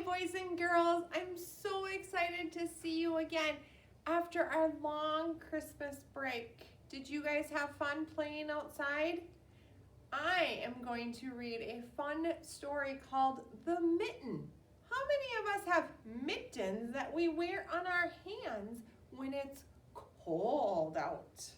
boys and girls. I'm so excited to see you again after our long Christmas break. Did you guys have fun playing outside? I am going to read a fun story called The Mitten. How many of us have mittens that we wear on our hands when it's cold out?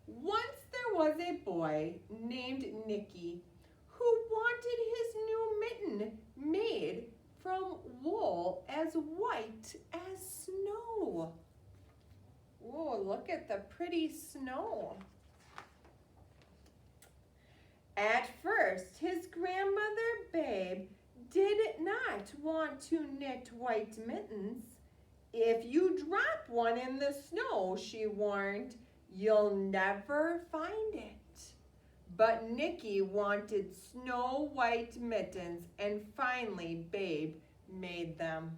Once there was a boy named Nicky who wanted his new mitten made from wool as white as snow. Oh, look at the pretty snow. At first, his grandmother, Babe, did not want to knit white mittens. If you drop one in the snow, she warned, you'll never find it. But Nicky wanted snow white mittens, and finally Babe made them.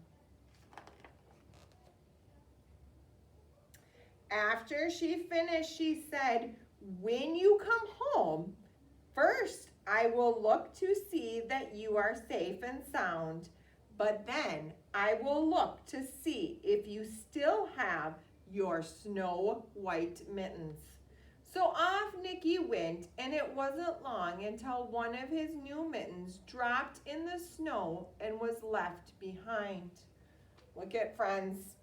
After she finished, she said, when you come home, first I will look to see that you are safe and sound, but then I will look to see if you still have your snow white mittens. So off Nicky went, and it wasn't long until one of his new mittens dropped in the snow and was left behind. Look at, friends,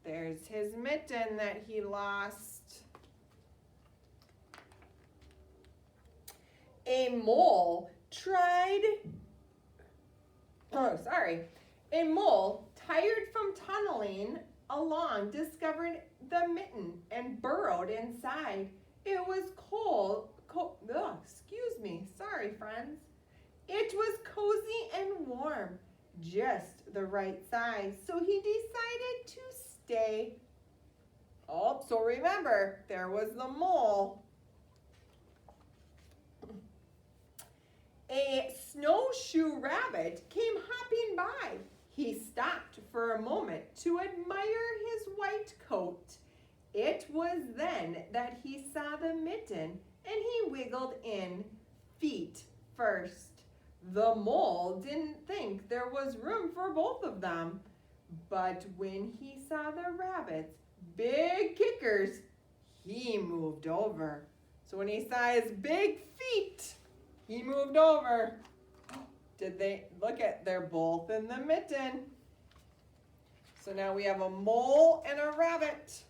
there's his mitten that he lost. A mole, tired from tunneling along, discovered the mitten and burrowed inside. It was friends. It was cozy and warm, just the right size, so he decided to stay. Oh, so remember, there was the mole. A snowshoe rabbit came hopping by. He stopped for a moment to admire his white coat. It was then that he saw the mitten, and he wiggled in, feet first. The mole didn't think there was room for both of them, but when he saw the rabbit's big kickers, he moved over. So when he saw his big feet, he moved over. Did they look at? They're both in the mitten. So now we have a mole and a rabbit.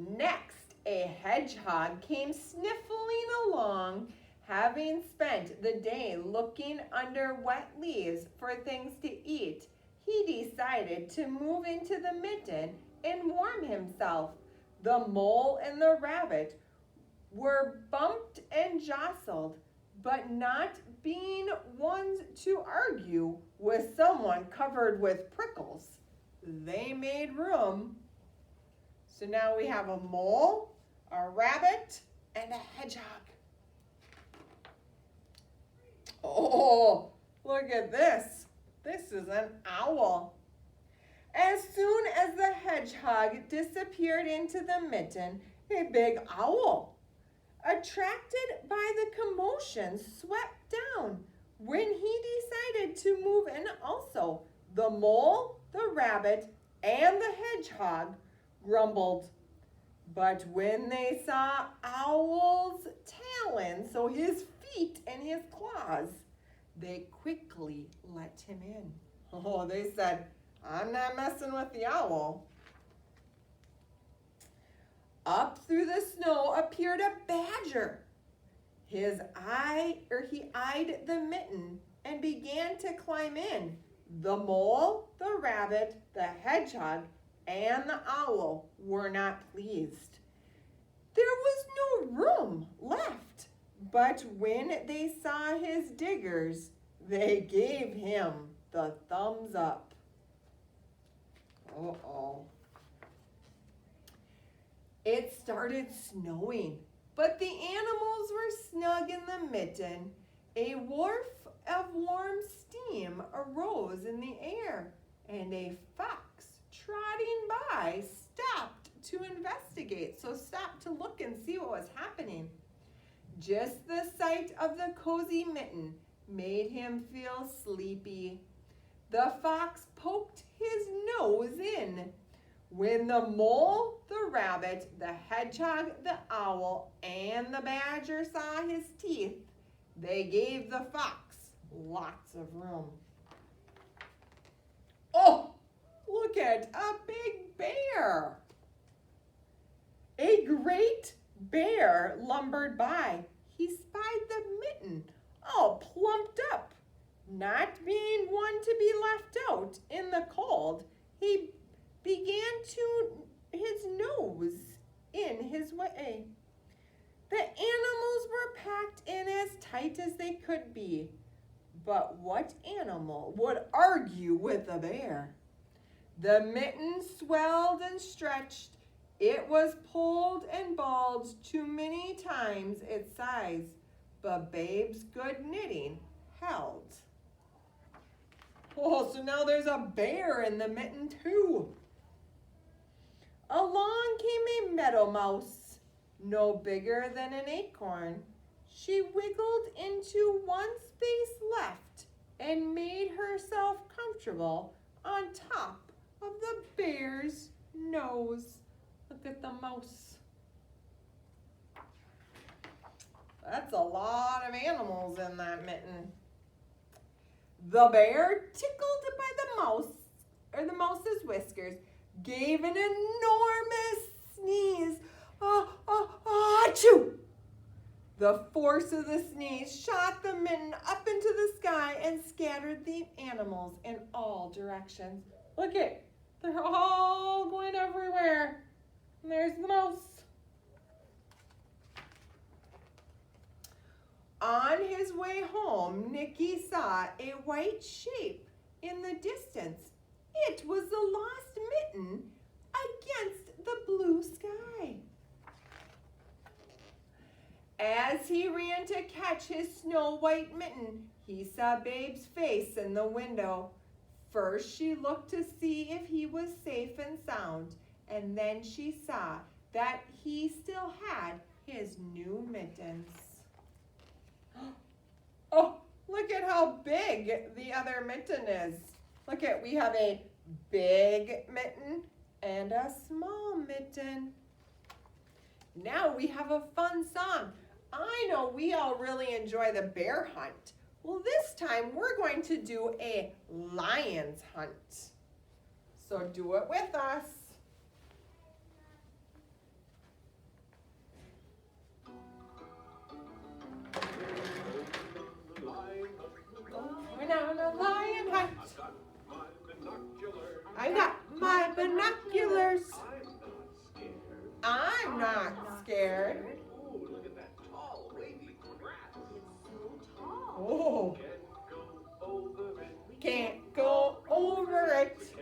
Next, a hedgehog came sniffling along, having spent the day looking under wet leaves for things to eat. He decided to move into the mitten and warm himself. The mole and the rabbit were bumped and jostled, but not being ones to argue with someone covered with prickles, they made room. So now we have a mole, a rabbit, and a hedgehog. Oh, look at this. This is an owl. As soon as the hedgehog disappeared into the mitten, a big owl, attracted by the commotion, swept down. When he decided to move in also, the mole, the rabbit, and the hedgehog grumbled. But when they saw Owl's talons, so his feet and his claws, they quickly let him in. Oh, they said, I'm not messing with the owl. Up through the snow appeared a badger. He eyed the mitten and began to climb in. The mole, the rabbit, the hedgehog, and the owl were not pleased. There was no room left, but when they saw his diggers, they gave him the thumbs up. Uh-oh. It started snowing, but the animals were snug in the mitten. A wharf of warm steam arose in the air, and a fox trotting by stopped to investigate. So stopped to look and see what was happening. Just the sight of the cozy mitten made him feel sleepy. The fox poked his nose in. When the mole, the rabbit, the hedgehog, the owl, and the badger saw his teeth, they gave the fox lots of room. Oh, look at a big bear. A great bear lumbered by. He spied the mitten, all plumped up. Not being one to be left out in the cold, he began to his nose in his way. The animals were packed in as tight as they could be. But what animal would argue with a bear? The mitten swelled and stretched. It was pulled and bulged too many times its size, but Babe's good knitting held. Oh, so now there's a bear in the mitten too. Along came a meadow mouse, no bigger than an acorn. She wiggled into one space left and made herself comfortable on top of the bear's nose. Look at the mouse. That's a lot of animals in that mitten. The bear, tickled by the mouse, or the mouse's whiskers, gave an enormous sneeze. Achoo! The force of the sneeze shot the mitten up into the sky and scattered the animals in all directions. Look it, they're all going everywhere. And there's the mouse. On his way home, Nicky saw a white shape in the distance. It was the lost mitten against the blue sky. As he ran to catch his snow white mitten, he saw Babe's face in the window. First, she looked to see if he was safe and sound, and then she saw that he still had his new mittens. Oh, look at how big the other mitten is. Look at, we have a big mitten and a small mitten. Now we have a fun song. I know we all really enjoy the bear hunt. Well, this time we're going to do a lion's hunt. So do it with us. We're on a lion hunt. I got my binoculars. I'm not scared. Oh, look at that tall, wavy grass. It's so tall. Oh, Can't go over it.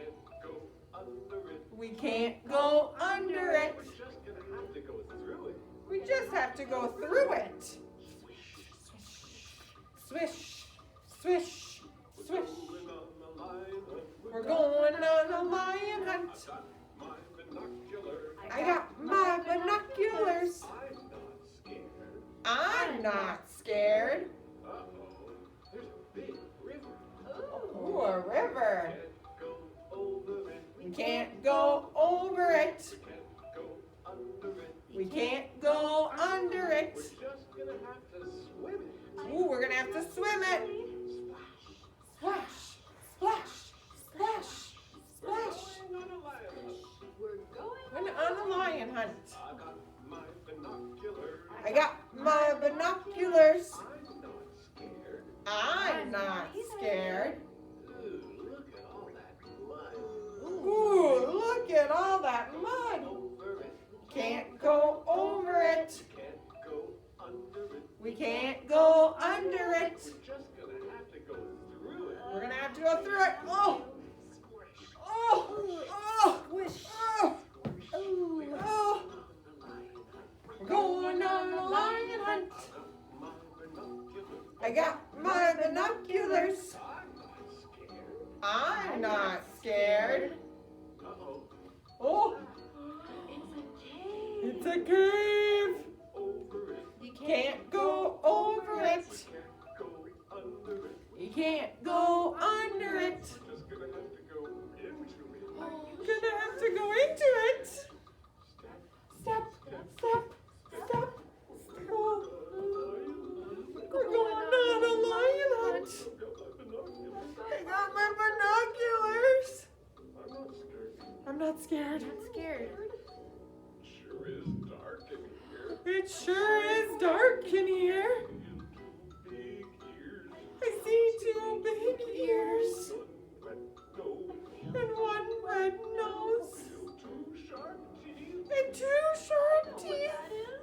we can't go under it. We're just gonna have to go through it. We just have to go through it. Swish, swish, swish. We're going on a lion hunt. I got my binoculars. I'm not scared. Uh-oh, there's a big river. Ooh, a river. Can't go over it. We can't go over it. Can't go under it. We can't go under it. We're just gonna have to swim it. Ooh, we're gonna have to swim it. Splash, splash, splash, splash. Going on a lion hunt. We're going We're on a lion hunt. I got my binoculars. I got my binoculars. I'm not scared. I'm not scared. Ooh, look at all that mud. Ooh, look at all that mud. Over it. Can't go over it. Can't go under it. We can't go under it. We're just gonna have to go through it. We're gonna have to go through it. Oh, Squish. oh, oh, oh, oh. We're going on a lion hunt. My binoculars. I got my binoculars. I'm not scared. I'm not scared. Uh-oh. Oh, It's a cave. it's a cave. Over it. You can't go can't go under it. We're just gonna have to go into it. Gonna have to go into it. Step, step, step. Oh, we're going on a lion hunt. I got my binoculars. I'm not scared. I'm not scared. Scared. Sure is dark in here. It sure is dark in here. Big ears. I see two big ears Red nose. and one red nose Two sharp teeth. and two sharp teeth. That is?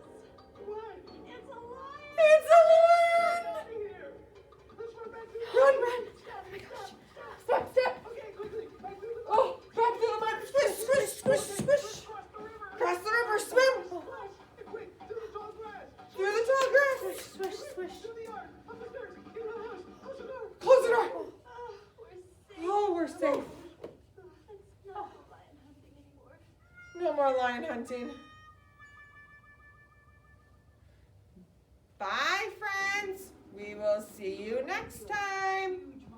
What? It's a lion. It's a lion! Here. Let's run back to the Run, run! Stop, Oh my gosh. stop. Step, step! Okay, quickly. Back to the Oh, back to the mud! Squish, squish, squish, squish! Across the river. Across the river, swim! Splash. Quick, through the tall grass. Through the tall grass! Swish, swish, swish! Through the yard. Up the stairs. Into the house. Close the door. Close the door! Oh, we're safe. Oh, we're safe. It's not lion hunting anymore. No more lion hunting. Bye, friends. We will see you next time.